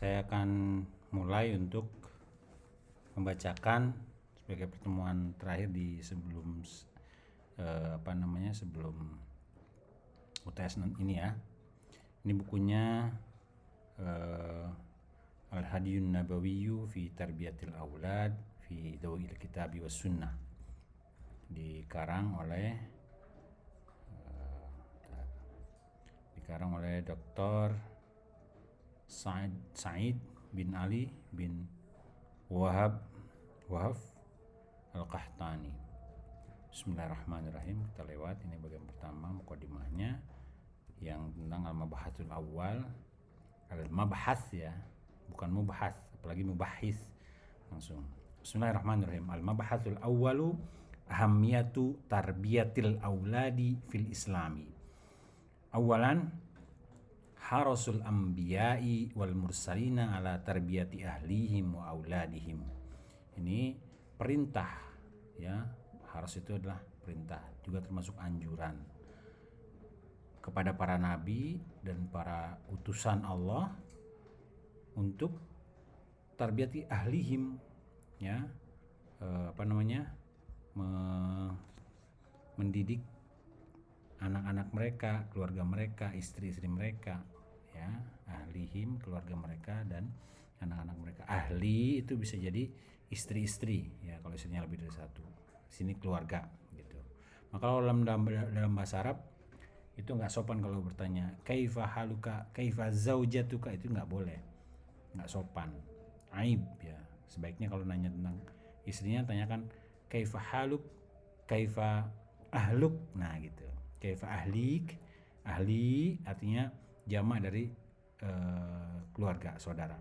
Saya akan mulai untuk membacakan sebagai pertemuan terakhir di sebelum sebelum UTS ini ya. Ini bukunya Al-Hadiyun Nabawiyyu fi Tarbiyatil Aulad fi Dawil Kitabi was Sunnah, dikarang oleh Dr. Said bin Ali bin Wahab Al-Qahtani. Bismillahirrahmanirrahim. Kita lewat ini bagian pertama, mukadimahnya yang tentang al-mabahatul awal. Al-mabahas ya, bukan mubahas, apalagi mubahis langsung. Bismillahirrahmanirrahim. Al-mabahatul awwalu ahamiyatu tarbiyatil auladi fil islami. Awalan, harasul anbiya'i wal mursalina ala tarbiyati ahlihim wa auladihim. Ini perintah ya, haras itu adalah perintah, juga termasuk anjuran kepada para nabi dan para utusan Allah untuk tarbiyati ahlihim ya, mendidik anak-anak mereka, keluarga mereka, istri-istri mereka ya, ahlihim, keluarga mereka dan anak-anak mereka. Ahli itu bisa jadi istri-istri ya, kalau istrinya lebih dari satu. Sini keluarga gitu. Maka kalau dalam bahasa Arab itu nggak sopan kalau bertanya kaifa haluka, kaifa zaujatuka, itu nggak boleh, nggak sopan, aib ya. Sebaiknya kalau nanya tentang istrinya tanyakan kaifa haluk, kaifa ahluk, nah gitu. Kaifa ahlik, ahli artinya jamak dari keluarga, saudara,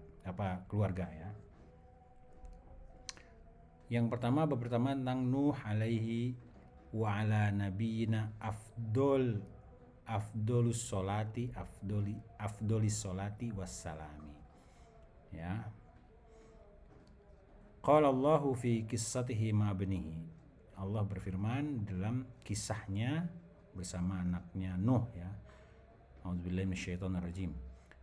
keluarga ya. Yang pertama, bab pertama tentang Nuh alaihi wa ala nabiyina afdolis solati wassalami ya. Qala Allahu fi qissatihi ma banihi. Allah berfirman dalam kisahnya bersama anaknya Nuh ya. A'udzubillahi minasyaitonirrajim.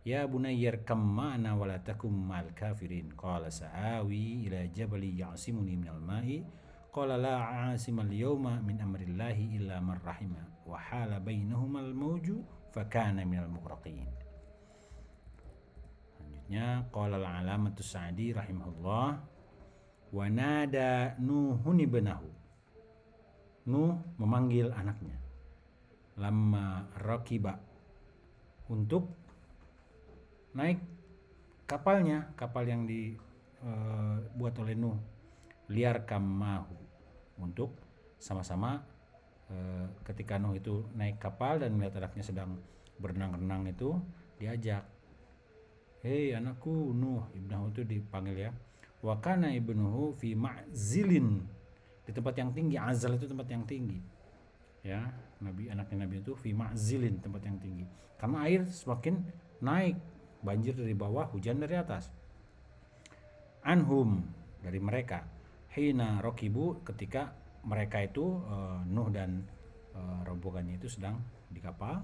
Ya bunayyar kam ma'ana wa la takum ma'al kafirin. Qala sa'awi ila jabali ya'simuni minal ma'i. Qala la 'asimal yawma min amrillahi illa man rahima wa hala bainahumal mawju fakana minal mughraqin. Selanjutnya qala al-alamatu Sa'di rahimahullah wa nada Nuhun ibnahu. Nuh memanggil anaknya lamma rakiba, untuk naik kapalnya, kapal yang dibuat oleh Nuh, liarkam mahu, untuk sama-sama ketika Nuh itu naik kapal dan melihat anaknya sedang berenang-renang itu diajak, hei anakku Nuh, ibnahu itu dipanggil ya. Wa kana ibnuhu fi ma'zilin, di tempat yang tinggi. Azal itu tempat yang tinggi ya, anaknya Nabi itu fi ma'zilin, tempat yang tinggi, karena air semakin naik, banjir dari bawah, hujan dari atas. Anhum, dari mereka, hina rokibu, ketika mereka itu Nuh dan rombongannya itu sedang di kapal.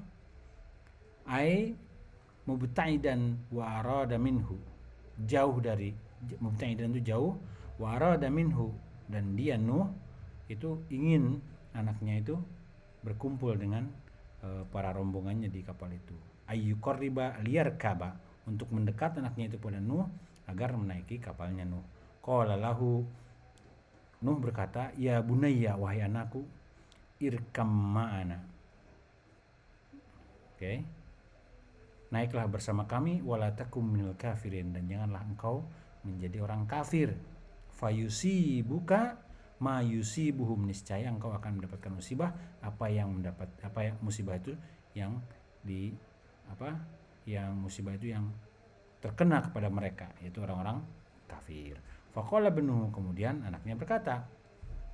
Ai mubta'idan wa arada minhu, jauh dari, mubta'idan itu jauh, wa arada minhu, dan dia Nuh itu ingin anaknya itu berkumpul dengan para rombongannya di kapal itu. Ayyuqarriba liyarkaba, untuk mendekat anaknya itu pada Nuh agar menaiki kapalnya Nuh. Qala lahu, Nuh berkata, ya bunayya, wahai anakku, irkam ma'ana. Oke. Naiklah bersama kami, wala takum minal kafirin, dan janganlah engkau menjadi orang kafir. Fayusibuka ma yusibuhum, niscaya engkau akan mendapatkan musibah apa yang musibah itu yang musibah itu yang terkena kepada mereka, yaitu orang-orang kafir. Faqala ibnuhu, kemudian anaknya berkata,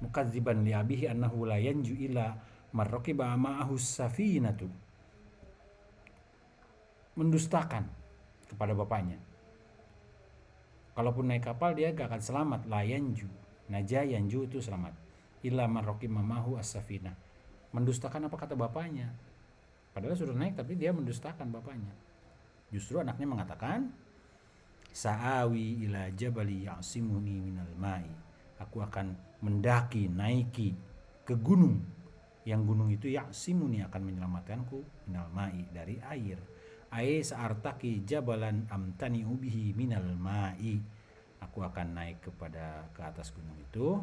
mukadziban li abihi annahu la yanju ila marraqiba ma'ahu safinatu, mendustakan kepada bapaknya, kalaupun naik kapal dia gak akan selamat. La yanju, naja yanju itu selamat, illa marraqiba ma'ahu as-safinah, mendustakan apa kata bapaknya, padahal sudah naik tapi dia mendustakan bapaknya. Justru anaknya mengatakan, Sa'awi ila jabali ya'simuni minal ma'i. Aku akan mendaki, naiki ke gunung. Yang gunung itu ya'simuni akan menyelamatkanku minal ma'i dari air. Ai sa'artaki jabalan amtani ubihi minal ma'i. Aku akan naik ke atas gunung itu.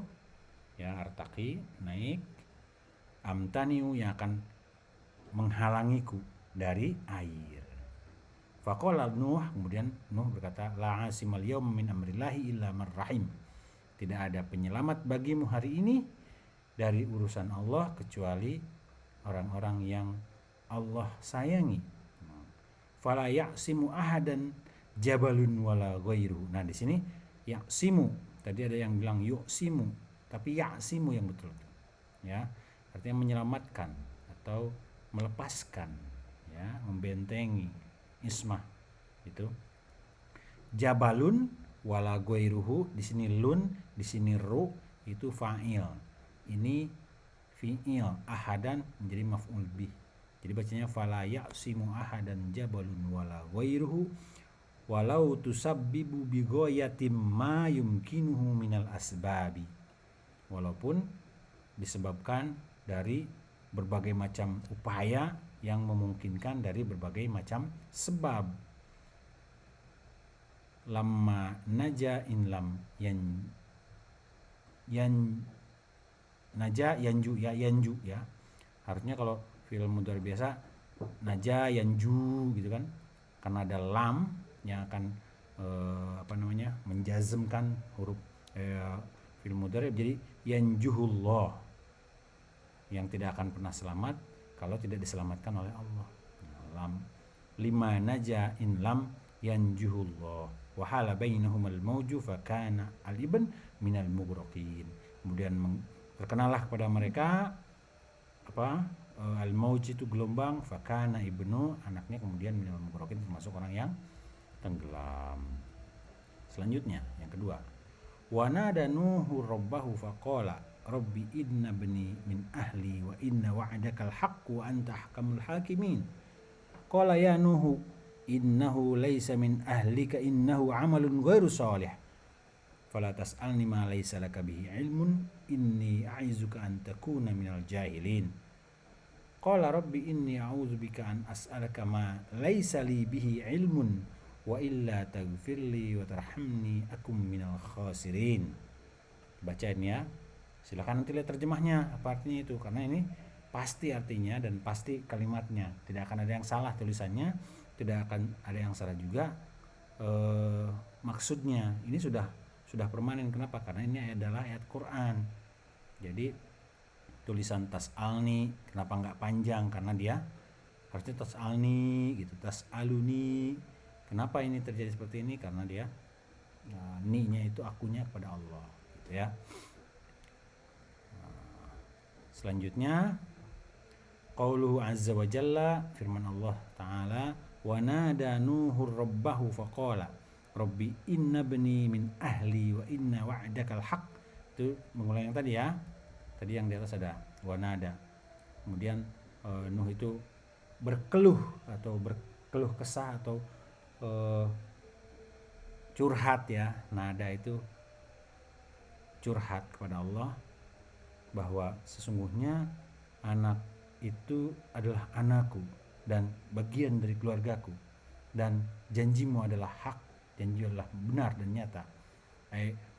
Ya, artaki, naik. Amtaniu yang akan menghalangiku dari air. Faqala Nuh, kemudian Nuh berkata, la asimal yawma min amrillahi illa man rahim. Tidak ada penyelamat bagimu hari ini dari urusan Allah kecuali orang-orang yang Allah sayangi. Fala ya'simu ahadan jabalun wala ghairuhu. Nah, di sini ya'simu. Tadi ada yang bilang yu'simu, tapi ya'simu yang betul. Ya, artinya menyelamatkan atau melepaskan, ya, membentengi. Ismah itu jabalun wala ghairuhu, di sini lun, di sini ru, itu fa'il. Ini fi'il, ahadan menjadi maf'ul bih. Jadi bacanya fala ya'simu ahadan jabalun wala ghairuhu walau tusabbibu bi ghayatim ma yumkinuhu minal asbabi. Walaupun disebabkan dari berbagai macam upaya yang memungkinkan dari berbagai macam sebab. Lamma naja in lam naja yanju ya. Harusnya kalau fi'il mudhari biasa naja yanju gitu kan. Karena ada lam yang akan menjazmkan huruf fi'il mudhari, jadi yanjuhullah, yang tidak akan pernah selamat kalau tidak diselamatkan oleh Allah. Lam lima naja in lam yanjuhullah wa hala bainahumal mauju fa kana al-ibn minal mughraqin. Kemudian terkenalah kepada mereka al-mauj itu gelombang, fa kana ibnu, anaknya, kemudian minal mughraqin, termasuk orang yang tenggelam. Selanjutnya yang kedua, wa nada nuhu rabbahu faqala rabbi inna bani min ahli wa inna wa'dakal haqq wa anta ahkamul hakimin. Qala ya nuhu innahu laysa min ahlika innahu amalun ghairu salih fala tas'alni ma laysa laka bihi ilmun inni a'izuka an takuna minal jahilin. Qala rabbi inni a'udzubika an as'alaka ma laysa li bihi ilmun wa illa taghfirli wa tarhamni akum minal khasirin. Bacain ya. Silakan nanti lihat terjemahnya apa artinya itu, karena ini pasti artinya dan pasti kalimatnya, tidak akan ada yang salah tulisannya, tidak akan ada yang salah juga maksudnya. Ini sudah permanen. Kenapa? Karena ini adalah ayat Quran. Jadi tulisan tas'alni kenapa nggak panjang? Karena dia harusnya tas'alni gitu, tas'aluni. Kenapa ini terjadi seperti ini? Karena dia ni-nya itu akunya kepada Allah gitu ya. Selanjutnya qauluhu azza wa jalla, firman Allah taala, wa nada nuhur rabbahu faqala rabbi inna bani min ahli wa inna wa'dakal haqq. Itu mengulang yang tadi ya. Tadi yang di atas ada wa nada. Kemudian Nuh itu berkeluh kesah atau curhat ya. Nada itu curhat kepada Allah bahwa sesungguhnya anak itu adalah anakku dan bagian dari keluargaku, dan janjimu adalah hak, janji adalah benar dan nyata.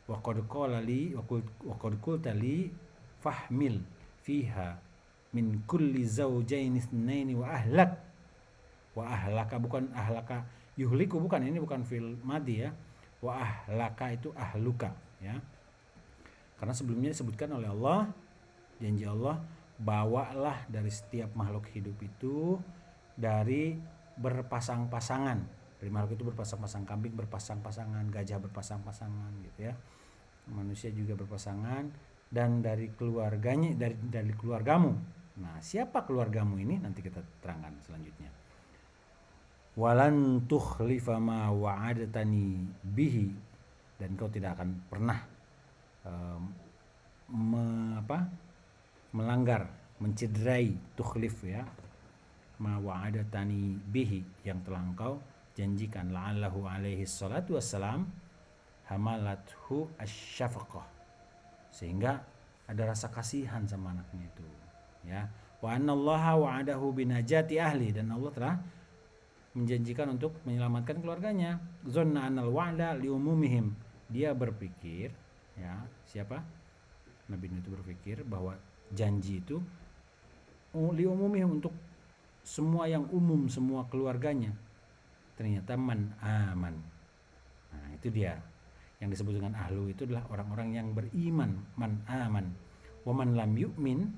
Wa qad qulta li fahmil fiha min kulli zawjaini itsnaini wa ahlaka, bukan ahlaka yuhliku, bukan, ini bukan fil madi ya. Wa ahlaka itu ahluka ya. Karena sebelumnya disebutkan oleh Allah, janji Allah, bawalah dari setiap makhluk hidup itu dari berpasang-pasangan. Dari makhluk itu berpasang-pasang, kambing berpasang-pasangan, gajah berpasang-pasangan gitu ya. Manusia juga berpasangan, dan dari keluarganya, dari keluargamu. Nah, siapa keluargamu ini? Nanti kita terangkan selanjutnya. Walan tukhlifa ma wa'adatani bihi, dan kau tidak akan pernah melanggar, mencederai, tukhlif ya, ma wa'adatani bihi, yang telah engkau janjikan la'allahu alaihi salatu wassalam hamalathu asyafaqah, sehingga ada rasa kasihan sama anaknya itu, ya. Wa annallaha wa'adahu binajati ahli, dan Allah telah menjanjikan untuk menyelamatkan keluarganya. Zanna annal wa'da liumumihim, dia berpikir, ya, siapa? Nabi Nuh itu berpikir bahwa janji itu liumumihim, untuk semua yang umum, semua keluarganya. Ternyata man aman. Nah, itu dia. Yang disebut dengan ahlu itu adalah orang-orang yang beriman, man aman. Wa man lam yu'min,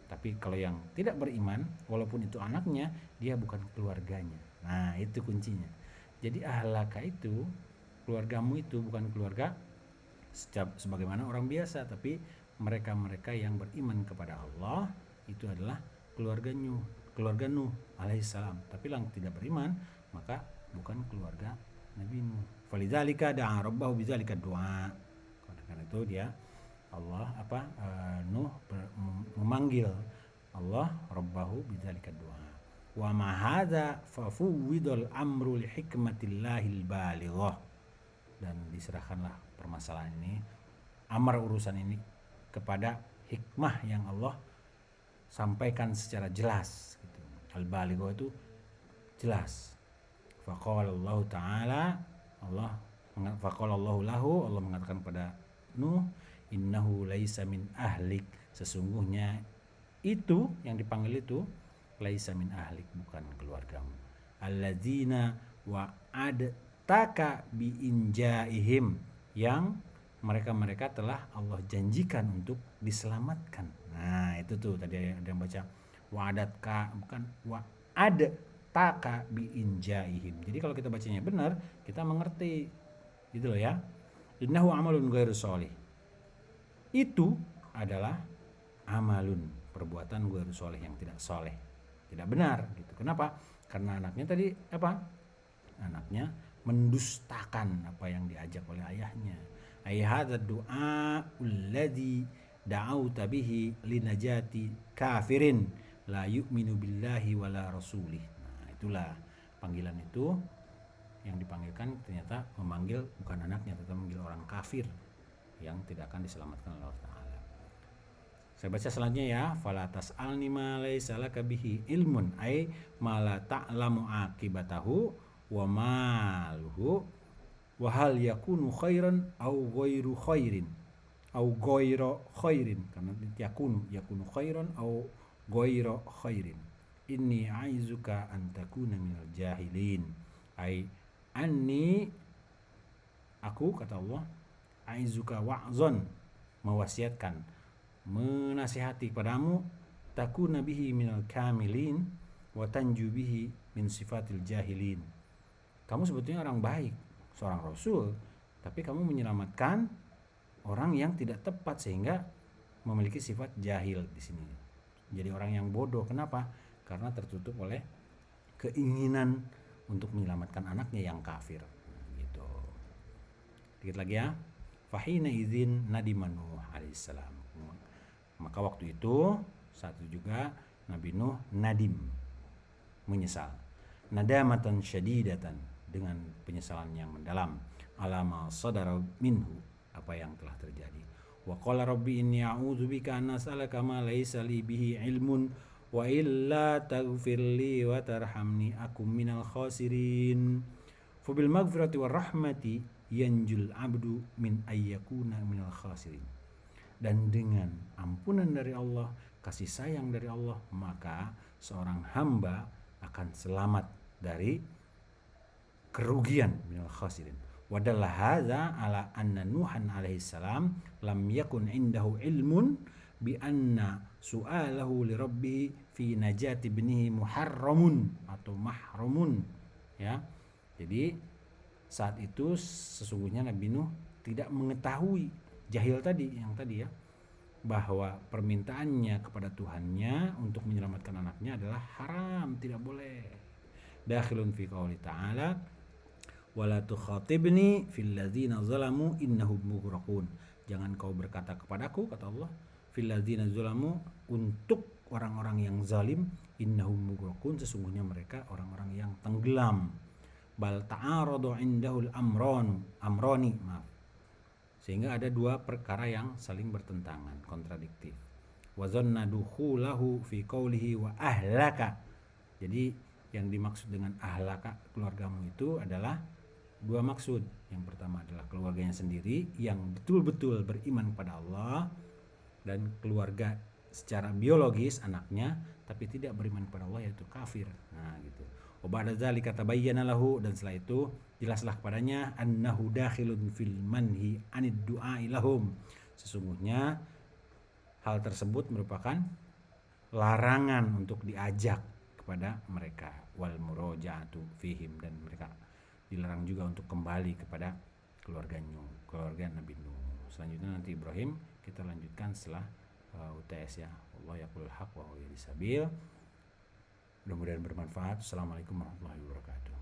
tapi kalau yang tidak beriman, walaupun itu anaknya, dia bukan keluarganya. Nah, itu kuncinya. Jadi ahlaka itu, keluargamu itu bukan keluarga sebagaimana orang biasa, tapi mereka-mereka yang beriman kepada Allah, itu adalah keluarga Nuh alaihissalam. Tapi yang tidak beriman, maka bukan keluarga Nabi Nuh. Falidzalika da'a rabbahu bidzalika du'a. Karena itu dia Nuh memanggil Allah rabbahu bidzalika du'a. Wa ma hadza fa fuwidul amru li hikmatillahil balighah. Dan diserahkanlah permasalahan ini, urusan ini kepada hikmah yang Allah sampaikan secara jelas gitu. Al-balighah itu jelas. Faqala Allah Ta'ala, faqala Allahu lahu, Allah mengatakan pada Nuh, innahu laisa min ahlik, sesungguhnya itu yang dipanggil itu laisa min ahlik, bukan keluargamu. Alladzina wa'adtaka bi injaihim, yang mereka telah Allah janjikan untuk diselamatkan. Nah, itu tuh tadi ada yang baca wa'adatka, bukan wa'adtaka bi injaihim. Jadi kalau kita bacanya benar, kita mengerti. Gitu loh ya. Innahu amalun ghairu sholih. Itu adalah amalun, perbuatan ghairu sholih, yang tidak soleh, tidak benar gitu. Kenapa? Karena anaknya tadi anaknya mendustakan apa yang diajak oleh ayahnya. Ayhadza du'a alladzi da'auta bihi linajati kafirin la yu'minu billahi wala rasulih. Nah, itulah panggilan itu yang dipanggilkan, ternyata memanggil bukan anaknya, tetapi memanggil orang kafir yang tidak akan diselamatkan oleh Allah Ta'ala. Saya baca selanjutnya ya. Fala tas'alni ma laysa laka bihi ilmun, ay ma la ta'lamu akibatahu wa maluhu wa hal yakunu khairan au ghairu khairin au ghairu khairin, karena yakunu khairan au ghairu khairin. Inni aizuka an takuna minal jahilin, ai anni, aku, kata Allah, aizuka wa'zon, mewasiatkan, menasihati padamu, takuna bihi minal kamilin wa tanju bihi min sifatil jahilin. Kamu sebetulnya orang baik, seorang rasul, tapi kamu menyelamatkan orang yang tidak tepat sehingga memiliki sifat jahil di sini. Jadi orang yang bodoh. Kenapa? Karena tertutup oleh keinginan untuk menyelamatkan anaknya yang kafir. Gitu. Dikit lagi ya. Fahina idzin nadima Nuh alaihissalam. Maka waktu itu saat itu juga Nabi Nuh nadim, menyesal. Nadamatan syadidatan, dengan penyesalan yang mendalam. Alama sadara minhu, apa yang telah terjadi. Wa qala rabbi inni a'udzubika an as'alaka ma laysa li bihi ilmun wa illa taghfirli wa tarhamni akum minal khasirin. Fa bil maghfirati war rahmati yanjul abdu min ayyakuna minal khasirin. Dan dengan ampunan dari Allah, kasih sayang dari Allah, maka seorang hamba akan selamat dari kerugian, minal khasirin. Wadalla hadza ala anna Nuhan alaihi salam lam yakun indahu ilmun bi anna su'alahu li rabbih fi najati ibnihi muharramun atau mahrumun, ya. Jadi saat itu sesungguhnya Nabi Nuh tidak mengetahui, jahil tadi, yang tadi ya, bahwa permintaannya kepada Tuhannya untuk menyelamatkan anaknya adalah haram, tidak boleh. Dakhilun fi qouli ta'ala wala tukhatibni fil ladzina zalamu innahum mughraqun. Jangan kau berkata kepadaku, kata Allah, fil ladzina zalamu, untuk orang-orang yang zalim, innahum mughraqun, sesungguhnya mereka orang-orang yang tenggelam. bal ta'aradu indahul amroni, maaf. Sehingga ada dua perkara yang saling bertentangan, kontradiktif. Wa dhanna dukhulahu fi qawlihi wa ahlaka. Jadi yang dimaksud dengan ahlaka, keluargamu, itu adalah dua maksud. Yang pertama adalah keluarganya sendiri yang betul-betul beriman kepada Allah, dan keluarga secara biologis anaknya tapi tidak beriman kepada Allah, yaitu kafir. Nah gitu. Wa ba'da dzalika tabayyana lahu, dan setelah itu jelaslah kepadanya annahu dakhilun fil manhi anid du'a ilahum. Sesungguhnya hal tersebut merupakan larangan untuk diajak kepada mereka, wal muraja'atu fihim, dan mereka dilarang juga untuk kembali kepada keluarga Nabi Nuh. Selanjutnya nanti Ibrahim kita lanjutkan setelah UTS ya. Allah yaqulul haq wa huwa yahdi sabil. Mudah-mudahan bermanfaat. Assalamualaikum warahmatullahi wabarakatuh.